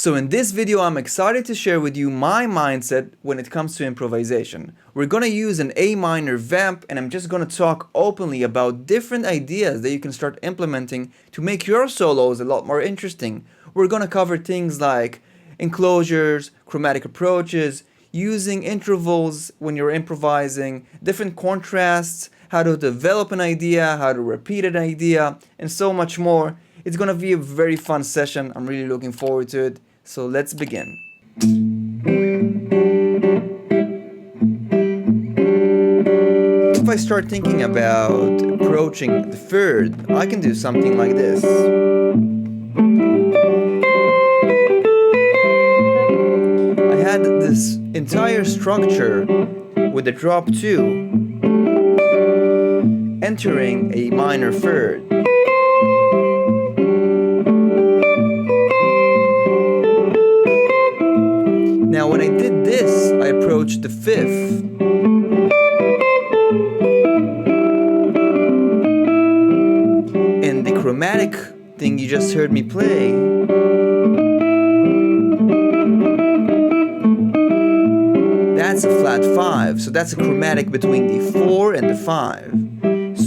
So in this video, I'm excited to share with you my mindset when it comes to improvisation. We're going to use an A minor vamp, and I'm just going to talk openly about different ideas that you can start implementing to make your solos a lot more interesting. We're going to cover things like enclosures, chromatic approaches, using intervals when you're improvising, different contrasts, how to develop an idea, how to repeat an idea, and so much more. It's going to be a very fun session. I'm really looking forward to it. So let's begin. If I start thinking about approaching the third, I can do something like this. I had this entire structure with a drop 2 entering a minor third. Now when I did this, I approached the 5th. And the chromatic thing you just heard me play, that's a flat 5. So that's a chromatic between the 4 and the 5.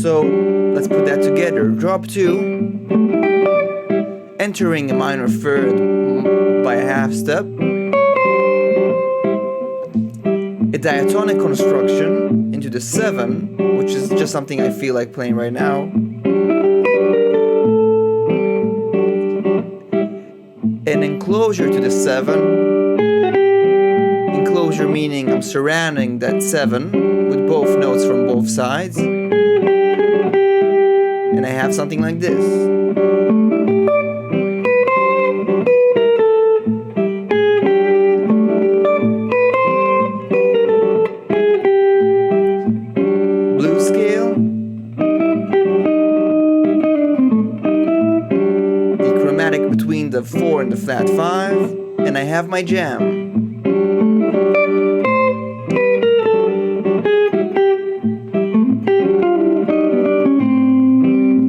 So let's put that together. Drop 2, entering a minor third by a half step. A diatonic construction into the 7, which is just something I feel like playing right now. An enclosure to the 7. Enclosure meaning I'm surrounding that 7 with both notes from both sides. And I have something like this. Between the 4 and the flat 5, and I have my jam.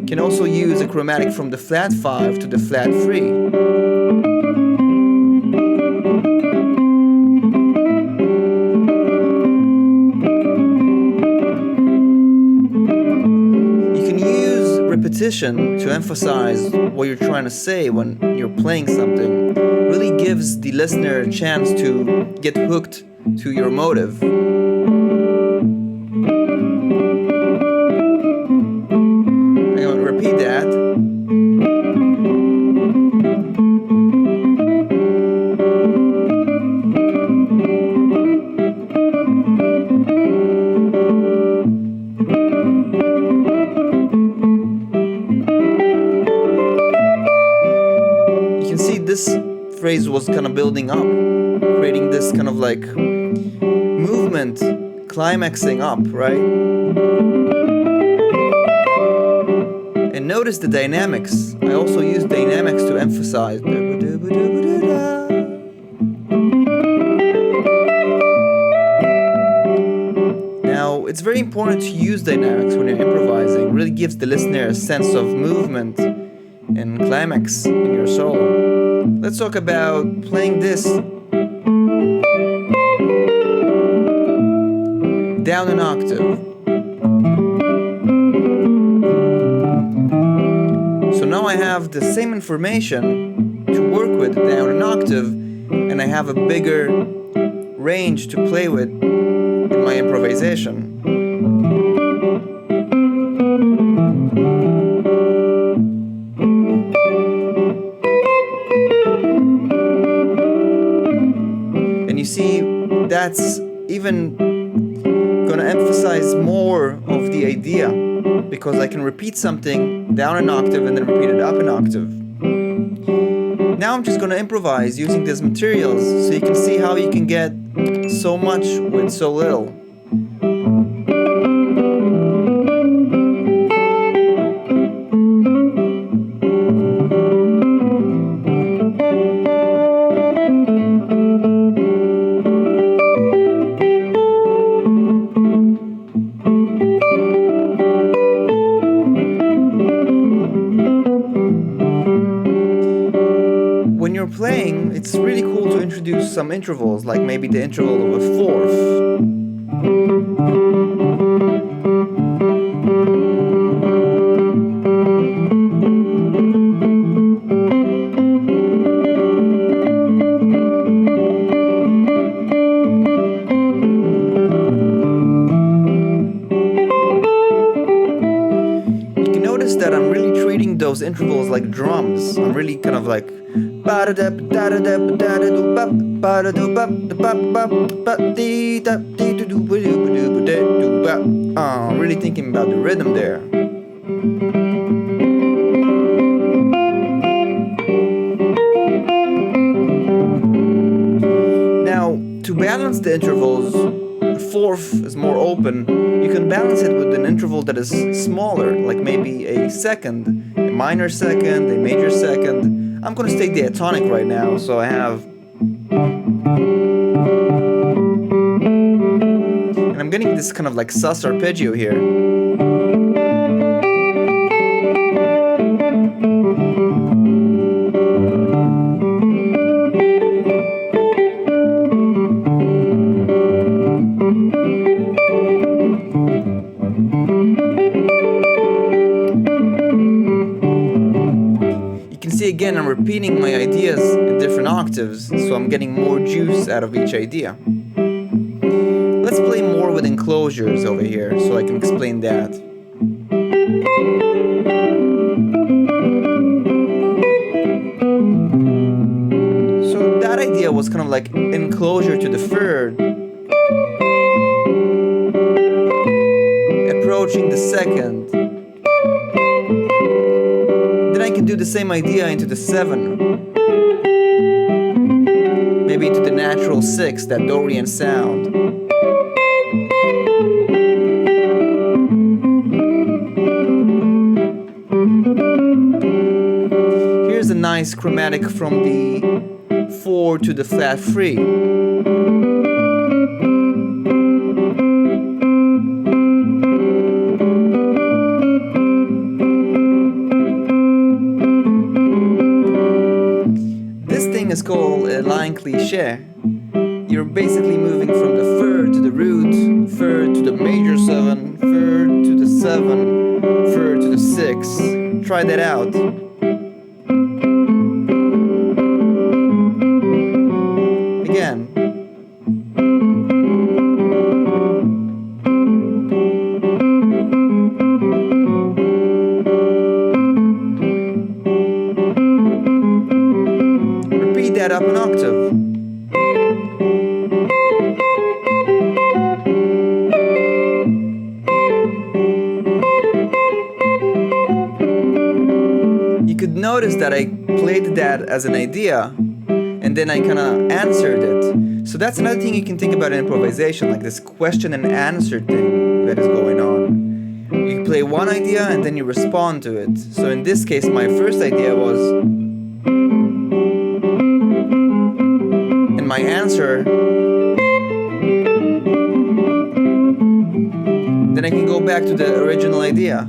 Can also use a chromatic from the flat 5 to the flat 3. Repetition to emphasize what you're trying to say when you're playing something really gives the listener a chance to get hooked to your motive. I'm going to repeat that. This phrase was kind of building up, creating this kind of like movement, climaxing up, right? And notice the dynamics. I also use dynamics to emphasize. Now, it's very important to use dynamics when you're improvising. It really gives the listener a sense of movement and climax in your solo. Let's talk about playing this down an octave. So now I have the same information to work with down an octave, and I have a bigger range to play with in my improvisation. You see, that's even gonna emphasize more of the idea, because I can repeat something down an octave and then repeat it up an octave. Now I'm just gonna improvise using these materials so you can see how you can get so much with so little. it's really cool to introduce some intervals, like maybe the interval of a fourth. That I'm really treating those intervals like drums. I'm really kind of like really thinking about the rhythm there. Now, to balance the intervals, fourth is more open. You can balance it with an interval that is smaller, like maybe a second, a minor second, a major second. I'm going to stay diatonic right now, so I have, and I'm getting this kind of like sus arpeggio here. Again, I'm repeating my ideas in different octaves, so I'm getting more juice out of each idea. Let's play more with enclosures over here, so I can explain that. So that idea was kind of like enclosure to the third, approaching the second. I can do the same idea into the 7, maybe into the natural 6, that Dorian sound. Here's a nice chromatic from the 4 to the flat 3. Is called a line cliché. You're basically moving from the third to the root, third to the major 7, third to the 7, third to the 6. Try that out. Again. That up an octave. You could notice that I played that as an idea and then I kind of answered it. So that's another thing you can think about in improvisation, like this question and answer thing that is going on. You play one idea and then you respond to it. So in this case, my first idea was, my answer, then I can go back to the original idea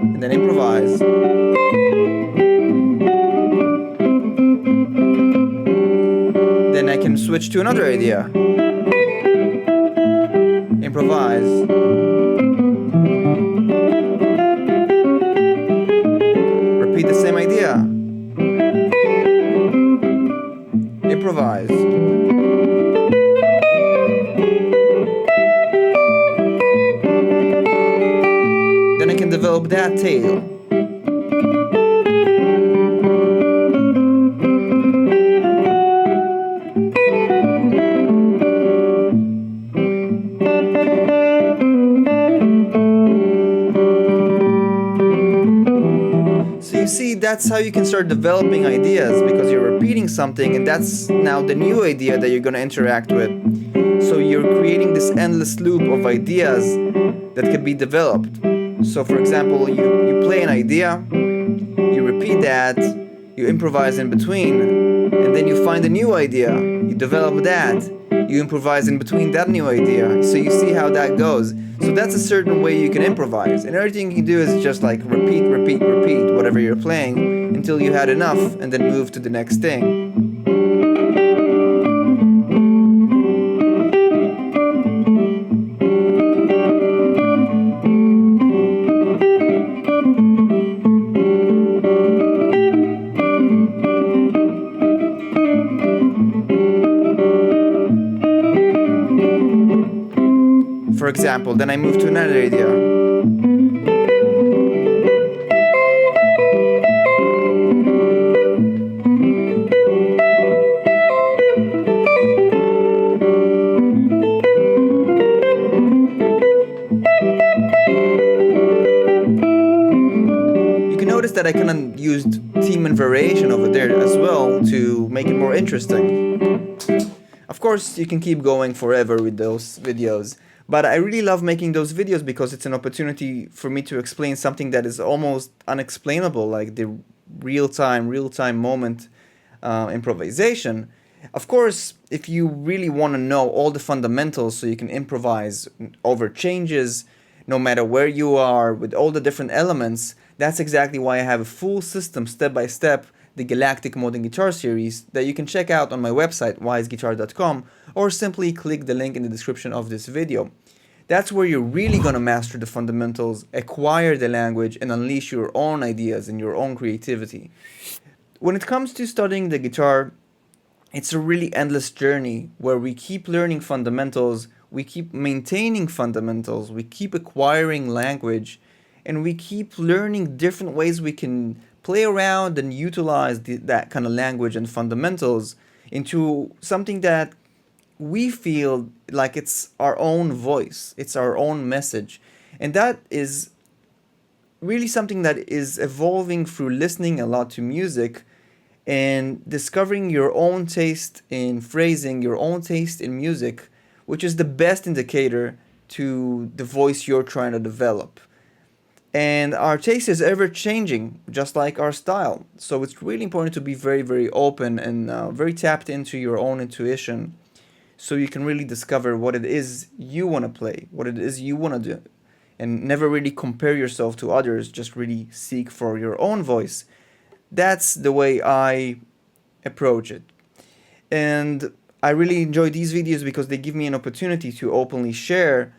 and then improvise. Then I can switch to another idea, improvise. Repeat the same idea. Improvise. Then I can develop that tail. You see, that's how you can start developing ideas, because you're repeating something and that's now the new idea that you're going to interact with. So you're creating this endless loop of ideas that can be developed. So for example, you play an idea, you repeat that, you improvise in between, and then you find a new idea, you develop that, you improvise in between that new idea. So you see how that goes. So that's a certain way you can improvise. And everything you can do is just like repeat, repeat, repeat whatever you're playing until you had enough, and then move to the next thing. For example, then I move to another idea. You can notice that I kind of used theme and variation over there as well to make it more interesting. Of course, you can keep going forever with those videos, but I really love making those videos because it's an opportunity for me to explain something that is almost unexplainable, like the real-time moment improvisation. Of course, if you really want to know all the fundamentals so you can improvise over changes, no matter where you are, with all the different elements, that's exactly why I have a full system, step-by-step, the Galactic Modern Guitar series that you can check out on my website, weissguitar.com, or simply click the link in the description of this video. That's where you're really going to master the fundamentals, acquire the language, and unleash your own ideas and your own creativity. When it comes to studying the guitar, it's a really endless journey where we keep learning fundamentals, we keep maintaining fundamentals, we keep acquiring language, and we keep learning different ways we can play around and utilize that kind of language and fundamentals into something that we feel like it's our own voice, it's our own message. And that is really something that is evolving through listening a lot to music and discovering your own taste in phrasing, your own taste in music, which is the best indicator to the voice you're trying to develop. And our taste is ever changing, just like our style. So it's really important to be very, very open and very tapped into your own intuition so you can really discover what it is you want to play, what it is you want to do. And never really compare yourself to others, just really seek for your own voice. That's the way I approach it. And I really enjoy these videos because they give me an opportunity to openly share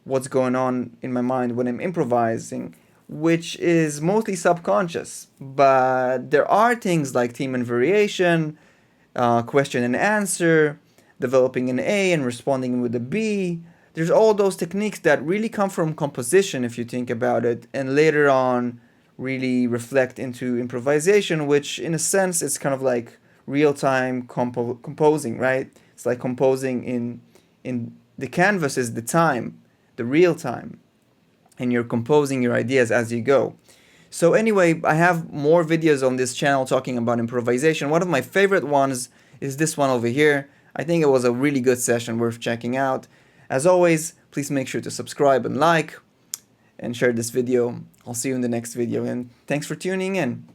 what's going on in my mind when I'm improvising, which is mostly subconscious. But there are things like theme and variation, question and answer, developing an A and responding with a B. There's all those techniques that really come from composition if you think about it, and later on really reflect into improvisation, which in a sense is kind of like real-time composing, right? It's like composing in the canvas is the time, the real time, and you're composing your ideas as you go. So anyway, I have more videos on this channel talking about improvisation. One of my favorite ones is this one over here. I think it was a really good session worth checking out. As always, please make sure to subscribe and like and share this video. I'll see you in the next video, and thanks for tuning in.